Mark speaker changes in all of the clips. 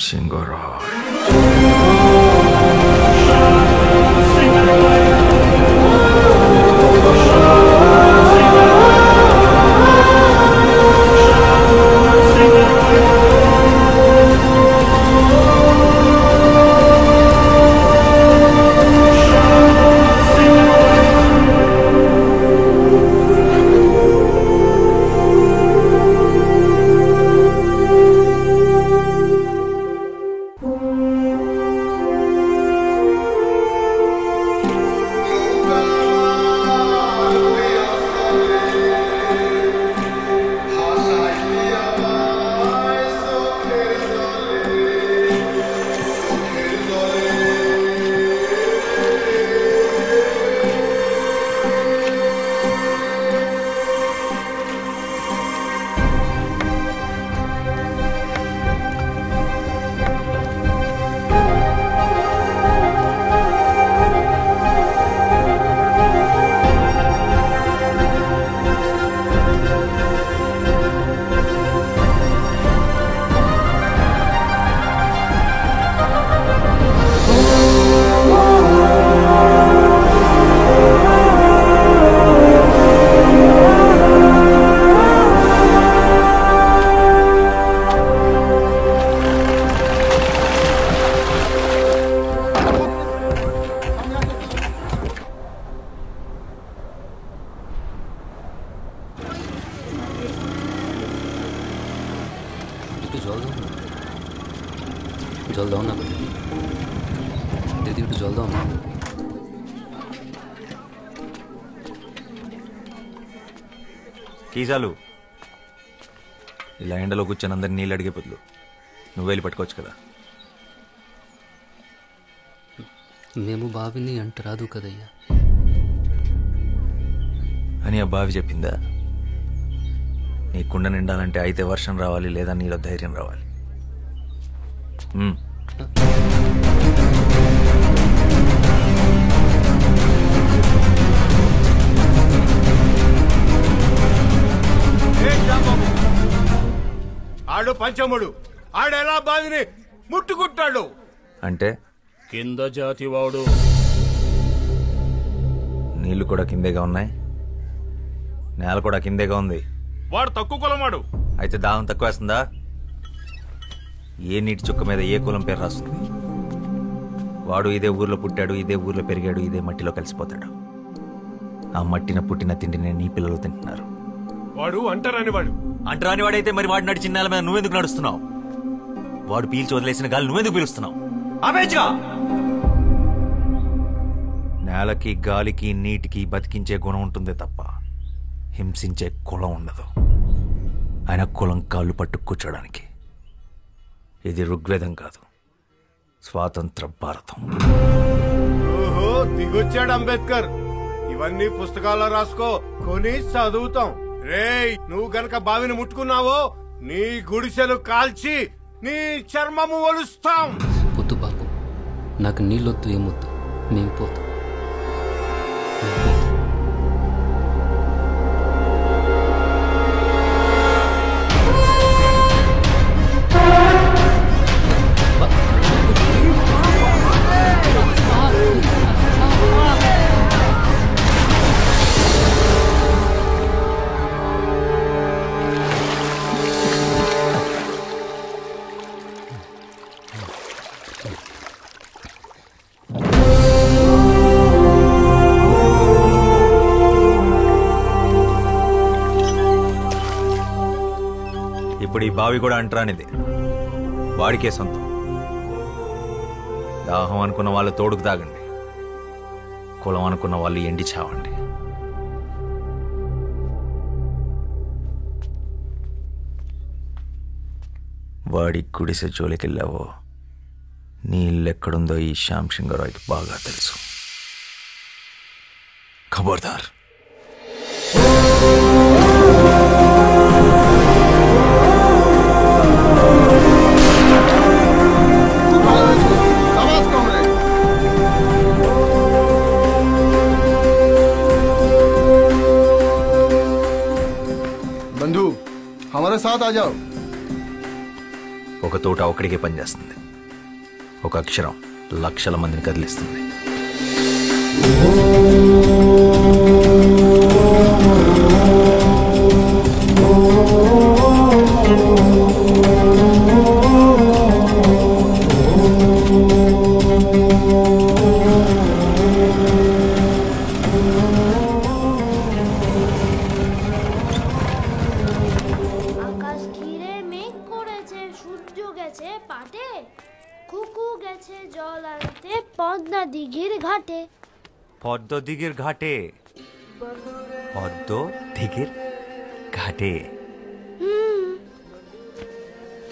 Speaker 1: सिंगराय।
Speaker 2: जल दो ना दीदी जल दो ना
Speaker 1: కీసాలు ఇలా ఎండలో కూర్చొని అందరిని నీళ్ళు అడిగే బదులు నువ్వు వెళ్ళి పట్టుకోవచ్చు కదా.
Speaker 2: మేము బావిని అంట రాదు కదయ్యా
Speaker 1: అని ఆ బావి చెప్పిందా? నీ కుండ నిండాలంటే అయితే వర్షం రావాలి, లేదా నీలో ధైర్యం రావాలి.
Speaker 3: ఆడు పంచముడు, ఆడెలా బావిని ముట్టుకుంటాడు
Speaker 1: అంటే
Speaker 3: కింద జాతివాడు.
Speaker 1: నీళ్లు కూడా కిందేగా ఉన్నాయి, నేల కూడా కిందేగా ఉంది.
Speaker 3: వాడు తక్కువ కులమాడు.
Speaker 1: అయితే దాహం తక్కువ వేస్తుందా? ఏ నీటి చుక్క మీద ఏ కులం పేరు రాస్తుంది? వాడు ఇదే ఊర్లో పుట్టాడు, ఇదే ఊర్లో పెరిగాడు, ఇదే మట్టిలో కలిసిపోతాడు. ఆ మట్టిన పుట్టిన తిండిని నీ పిల్లలు తింటున్నారు.
Speaker 3: వాడు అంటరాని వాడు.
Speaker 1: అంటరాని వాడైతే మరి వాడు నడిచిన నేల మీద నువ్వెందుకు నడుస్తున్నావు? వాడు పీల్చి వదిలేసిన గాలి నువ్వెందుకు పీలుస్తున్నావు? ఆపేచ్చుగా. నేలకి గాలికి నీటికి బతికించే గుణం ఉంటుందే తప్ప హింసించే కులం ఉండదు. ఆయన కులం కాళ్ళు పట్టు కూర్చోడానికి. ఇది ఋగ్వేదం కాదు, స్వాతంత్ర భారతం.
Speaker 3: ఓహో, దిగొచ్చాడు అంబేద్కర్. ఇవన్నీ పుస్తకాల్లో రాసుకో, కొని చదువుతాం. రేయ్, నువ్వు గనక బావిని ముట్టుకున్నావో నీ గుడిసెలు కాల్చి నీ చర్మము ఒలుస్తాం.
Speaker 2: పొద్దు బాబు, నాకు నీళ్ళొద్దు, ఏమొద్దు, మేము పోతాం.
Speaker 1: ఇప్పుడు ఈ బావి కూడా అంటరానిది, వాడికే సొంతం. దాహం అనుకున్న వాళ్ళు తోడుకు తాగండి, కులం అనుకున్న వాళ్ళు ఎండి చావండి. వాడి గుడిసె జోలికెళ్ళావో నీ ఇల్లెక్కడుందో ఈ శ్యామ్ సింగరాయ్కి బాగా తెలుసు. ఖబర్దార్.
Speaker 4: बंधु, हमारे साथ आ जाओ.
Speaker 1: ఒక తోట ఒక్కడికే పనిచేస్తుంది. ఒక అక్షరం లక్షల మందిని కదిలిస్తుంది.
Speaker 4: আকাশ ঘিরে মেঘ করেছে, সূর্য গেছে পাটে, কুকু গেছে জল আনতে পদ্মা দিঘির ঘাটে।
Speaker 1: পদ্ম দিঘির ঘাটে, পদ্ম দিঘির ఘాటే.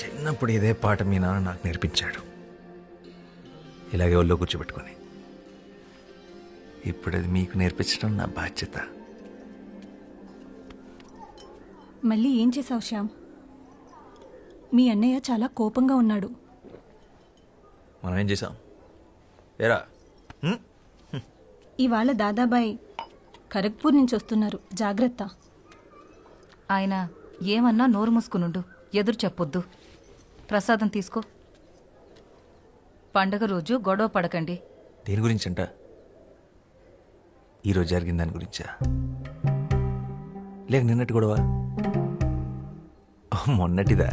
Speaker 1: చిన్నప్పుడు ఇదే పాట మీ నాన్న నాకు నేర్పించాడు, ఇలాగే ఒళ్ళో కూర్చోబెట్టుకొని. ఇప్పుడు అది మీకు నేర్పించడం నా బాధ్యత.
Speaker 5: మళ్ళీ ఏం చేసావు శ్యామ్? మీ అన్నయ్య చాలా కోపంగా ఉన్నాడు.
Speaker 1: మనం ఏం చేసాం? ఏరా,
Speaker 5: ఇవాళ దాదాబాయ్ ఖరగ్పూర్ నుంచి వస్తున్నారు, జాగ్రత్త.
Speaker 6: ఆయన ఏమన్నా నోరు మూసుకునుండు, ఎదురు చెప్పొద్దు. ప్రసాదం తీసుకో. పండగ రోజు గొడవ పడకండి.
Speaker 1: దేని గురించంట? ఈరోజు జరిగిన దాని గురించా, లేక నిన్నటి గొడవ? మొన్నటిదా?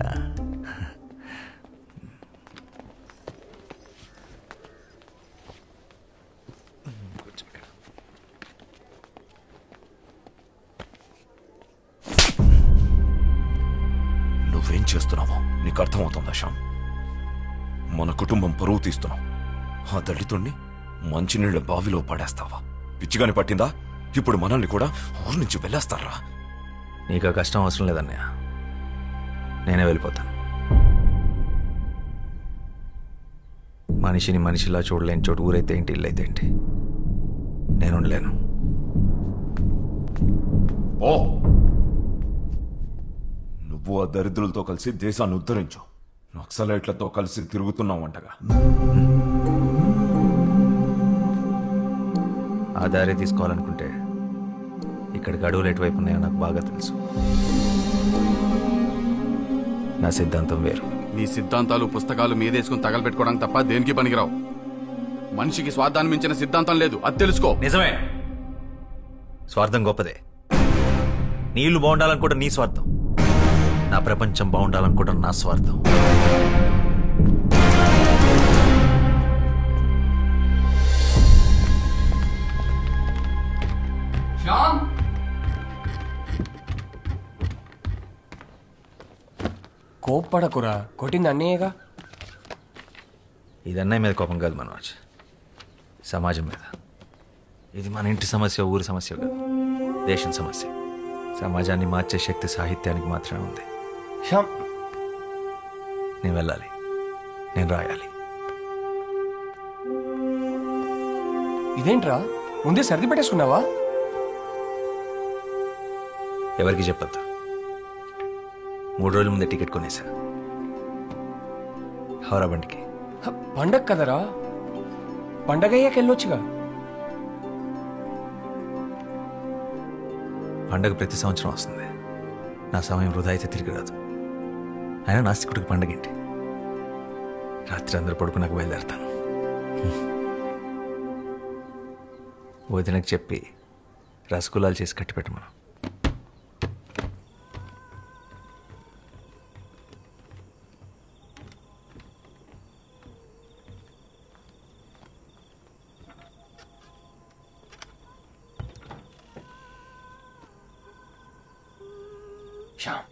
Speaker 7: నువ్వేం చేస్తున్నావో నీకు అర్థమవుతుందా శ్యామ్? మన కుటుంబం పరువు తీస్తున్నావు. ఆ దళితుణ్ణి మంచినీళ్ళ బావిలో పడేస్తావా? పిచ్చిగాని పట్టిందా? ఇప్పుడు మనల్ని కూడా ఊరి నుంచి వెళ్ళేస్తారా?
Speaker 1: నీకు ఆ కష్టం అవసరం లేదన్నయ్య, నేనే వెళ్ళిపోతాను. మనిషిని మనిషిలా చూడలేని చోటు ఊరైతే ఏంటి, ఇల్లు అయితే ఏంటి, నేను ఉండలేను.
Speaker 7: ఓ, నువ్వు ఆ దరిద్రులతో కలిసి దేశాన్ని ఉద్ధరించు. నక్సలైట్లతో కలిసి తిరుగుతున్నావంటగా.
Speaker 1: ఆ దారి తీసుకోవాలనుకుంటే ఇక్కడికి అడవులు ఎటువైపు ఉన్నాయో నాకు బాగా తెలుసు. నా సిద్ధాంతం వేరు.
Speaker 8: నీ సిద్ధాంతాలు పుస్తకాలు మీదేసుకుని తగలబెట్టుకోవడానికి తప్ప దేనికి పనికిరావు. మనిషికి స్వార్థాన్ని మించిన సిద్ధాంతం లేదు, అది తెలుసుకో.
Speaker 1: నిజమే, స్వార్థం గొప్పదే. నీళ్లు బాగుండాలనుకోవడం నీ స్వార్థం, నా ప్రపంచం బాగుండాలనుకోవడం నా స్వార్థం.
Speaker 9: కోప్పడకురా, కొట్టింది అన్నయ్యగా.
Speaker 1: ఇది అన్నయ్య మీద కోపం కాదు మనోజ్, సమాజం మీద. ఇది మన ఇంటి సమస్య, ఊరి సమస్య కాదు, దేశం సమస్య. సమాజాన్ని మార్చే శక్తి సాహిత్యానికి మాత్రమే ఉంది.
Speaker 9: శ్యామ్,
Speaker 1: నేను వెళ్ళాలి, నేను రాయాలి.
Speaker 9: ఇదేంట్రా ముందే సర్ది పెట్టేసుకున్నావా?
Speaker 1: ఎవరికి చెప్పొద్దు. 3 రోజుల ముందే టికెట్ కొనేసా, హౌరా బండికి.
Speaker 9: పండగ కదరా, పండగ అయ్యాక వెళ్ళొచ్చుగా.
Speaker 1: పండగ ప్రతి సంవత్సరం వస్తుంది, నా సమయం వృధా అయితే తిరిగి రాదు. అయినా నాస్తికుడికి పండగ ఏంటి? రాత్రి అందరూ పడుకున్నాక బయలుదేరతాను. వదినకు చెప్పి రసగుల్లాలు చేసి కట్టిపెట్టమను.
Speaker 9: శ్యామ్,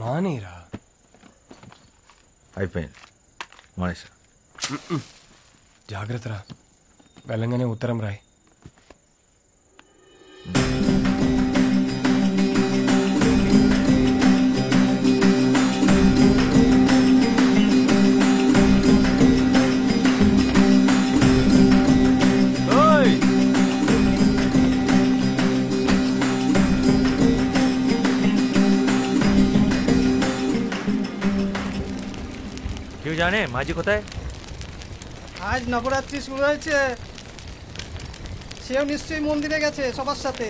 Speaker 9: మానేరా.
Speaker 1: అయిపోయింది, మానేసా.
Speaker 9: జాగ్రత్తరా, వెళ్ళంగానే ఉత్తరం రాయ్.
Speaker 1: কেউ জানে মাঝি কোথায়?
Speaker 10: আজ নবরাত্রি শুরু হয়েছে, সেও নিশ্চয়ই মন্দিরে গেছে সবার সাথে।